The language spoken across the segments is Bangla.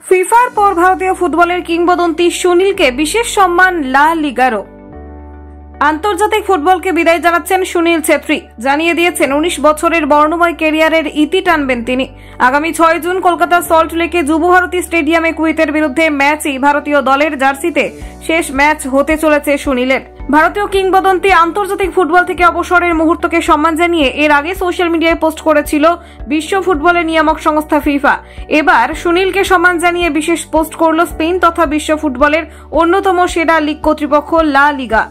ফিফার পর ভারতীয় ফুটবলের কিংবদন্তি সুনীলকে বিশেষ সম্মান লা লিগারও। আন্তর্জাতিক ফুটবলকে বিদায় জানাচ্ছেন সুনীল ছেত্রী। জানিয়ে দিয়েছেন 19 বছরের বর্ণময় ক্যারিয়ারের ইতি টানবেন তিনি। আগামী 6 জুন কলকাতার সল্ট লেকে যুবভারতী স্টেডিয়ামে কুয়েতের বিরুদ্ধে ম্যাচই ভারতীয় দলের জার্সিতে শেষ ম্যাচ হতে চলেছে সুনীলের। ভারতীয় কিংবদন্তি আন্তর্জাতিক ফুটবল থেকে অবসরের মুহূর্তকে সম্মান জানিয়ে এর আগে সোশ্যাল মিডিয়ায় পোস্ট করেছিল বিশ্ব ফুটবলের নিয়ামক সংস্থা ফিফা। এবার সুনীলকে সম্মান জানিয়ে বিশেষ পোস্ট করল স্পেন তথা বিশ্ব ফুটবলের অন্যতম সেরা লিগ কর্তৃপক্ষ লা লিগা।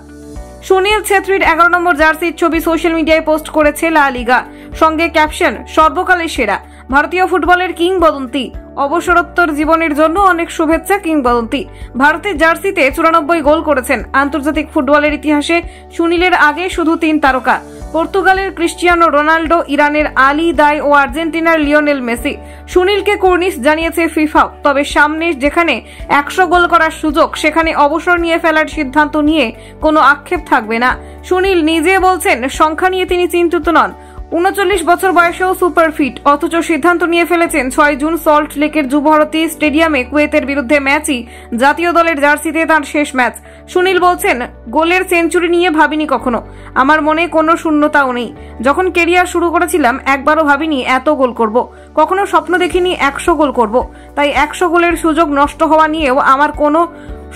সুনীল ছেত্রীর 11 নম্বর জার্সির ছবি সোশ্যাল মিডিয়ায় পোস্ট করেছে লা লিগা, সঙ্গে ক্যাপশন সর্বকালের সেরা। ভারতীয় ফুটবলের কিংবদন্তি, অবসরোত্তর জীবনের জন্য অনেক শুভেচ্ছা কিংবদন্তি। ভারতের জার্সিতে 94 গোল করেছেন। আন্তর্জাতিক ফুটবলের ইতিহাসে সুনীলের আগে শুধু 3 তারকা, পর্তুগালের ক্রিস্টিয়ানো রোনাল্ডো, ইরানের আলী দাই ও আর্জেন্টিনার লিওনেল মেসি। সুনীলকে কুর্নিশ জানিয়েছে ফিফা, তবে সামনে যেখানে 100 গোল করার সুযোগ সেখানে অবসর নিয়ে ফেলার সিদ্ধান্ত নিয়ে কোনো আক্ষেপ থাকবে না। সুনীল নিজে বলছেন সংখ্যা নিয়ে তিনি চিন্তিত নন। 39 বছর বয়সেও সুপার ফিট, অথচ সিদ্ধান্ত নিয়ে ফেলেছেন 6 জুন সল্ট লেকের যুবভারতী স্টেডিয়ামে কুয়েতের বিরুদ্ধে ম্যাচই জাতীয় দলের জার্সিতে তার শেষ ম্যাচ। সুনীল বলছেন, গোলের সেঞ্চুরি নিয়ে ভাবিনি কখনো, আমার মনে কোনো শূন্যতাও নেই। যখন কেরিয়ার শুরু করেছিলাম একবারও ভাবিনি এত গোল করব, কখনো স্বপ্ন দেখিনি 100 গোল করব। তাই 100 গোলের সুযোগ নষ্ট হওয়া নিয়েও আমার কোনো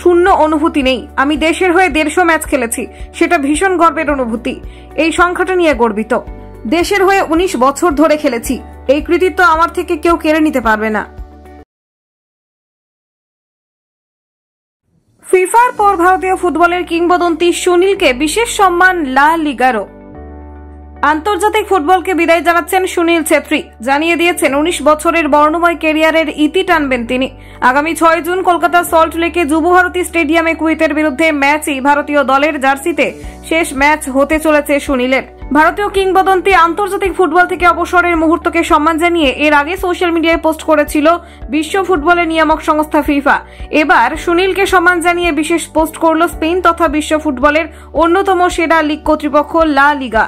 শূন্য অনুভূতি নেই। আমি দেশের হয়ে 150 ম্যাচ খেলেছি, সেটা ভীষণ গর্বের অনুভূতি। এই সংখ্যাটা নিয়ে গর্বিত। দেশের হয়ে 19 বছর ধরে খেলেছি, এই কৃতিত্ব আমার থেকে কেউ কেড়ে নিতে পারবে না। ফিফার পর ভারতীয় ফুটবলের কিংবদন্তি সুনীলকে বিশেষ সম্মান লা লিগারও। আন্তর্জাতিক ফুটবলকে বিদায় জানাচ্ছেন সুনীল ছেত্রী। জানিয়ে দিয়েছেন 19 বছরের বর্ণময় ক্যারিয়ারের ইতি টানবেন তিনি। আগামী 6 জুন কলকাতার সল্ট লেকে যুবভারতী স্টেডিয়ামে কুয়েতের বিরুদ্ধে ম্যাচই ভারতীয় দলের জার্সিতে শেষ ম্যাচ হতে চলেছে সুনীলের। ভারতীয় কিংবদন্তি আন্তর্জাতিক ফুটবল থেকে অবসরের মুহূর্তকে সম্মান জানিয়ে এর আগে সোশ্যাল মিডিয়ায় পোস্ট করেছিল বিশ্ব ফুটবলের নিয়ামক সংস্থা ফিফা। এবার সুনীলকে সম্মান জানিয়ে বিশেষ পোস্ট করল স্পেন তথা বিশ্ব ফুটবলের অন্যতম সেরা লিগ কর্তৃপক্ষ লা লিগা।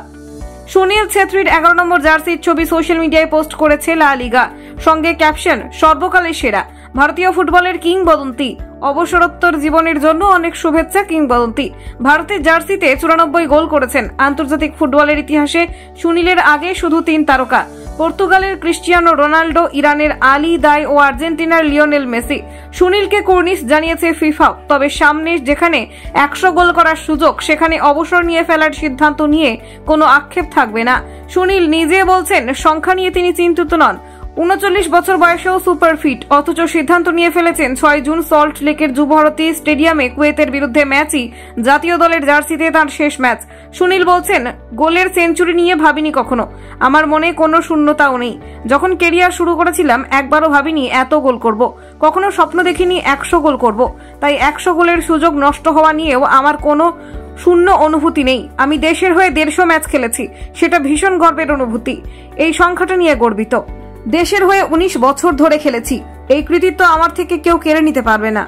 সুনীল ছেত্রীর 11 নম্বর জার্সির ছবি সোশ্যাল মিডিয়ায় পোস্ট করেছে লা লিগা, সঙ্গে ক্যাপশন সর্বকালের সেরা। ভারতীয় ফুটবলের কিংবদন্তি, অবসরোত্তর জীবনের জন্য অনেক শুভেচ্ছা কিংবদন্তি। ভারতের জার্সিতে 94 গোল করেছেন। আন্তর্জাতিক ফুটবলের ইতিহাসে সুনীলের আগে শুধু 3 তারকা, পর্তুগালের ক্রিস্টিয়ানো রোনাল্ডো, ইরানের আলী দাই ও আর্জেন্টিনার লিওনেল মেসি। সুনীলকে কুর্নিশ জানিয়েছে ফিফা, তবে সামনে যেখানে 100 গোল করার সুযোগ সেখানে অবসর নিয়ে ফেলার সিদ্ধান্ত নিয়ে কোনো আক্ষেপ থাকবে না। সুনীল নিজে বলছেন সংখ্যা নিয়ে তিনি চিন্তিত নন। 39 বছর বয়সেও সুপার ফিট, অথচ সিদ্ধান্ত নিয়ে ফেলেছেন 6 জুন সল্ট লেকের যুবভারতী স্টেডিয়ামে কুয়েতের বিরুদ্ধে ম্যাচই জাতীয় দলের জার্সিতে তার শেষ ম্যাচ। সুনীল বলছেন, গোলের সেঞ্চুরি নিয়ে ভাবিনি কখনো, আমার মনে কোনো শূন্যতাও নেই। যখন কেরিয়ার শুরু করেছিলাম একবারও ভাবিনি এত গোল করব, কখনো স্বপ্ন দেখিনি 100 গোল করব। তাই 100 গোলের সুযোগ নষ্ট হওয়া নিয়েও আমার কোনো শূন্য অনুভূতি নেই। আমি দেশের হয়ে 150 ম্যাচ খেলেছি, সেটা ভীষণ গর্বের অনুভূতি। এই সংখ্যাটা নিয়ে গর্বিত। দেশের হয়ে 19 বছর ধরে খেলেছি, এই কৃতিত্ব আমার থেকে কেউ কেড়ে নিতে পারবে না।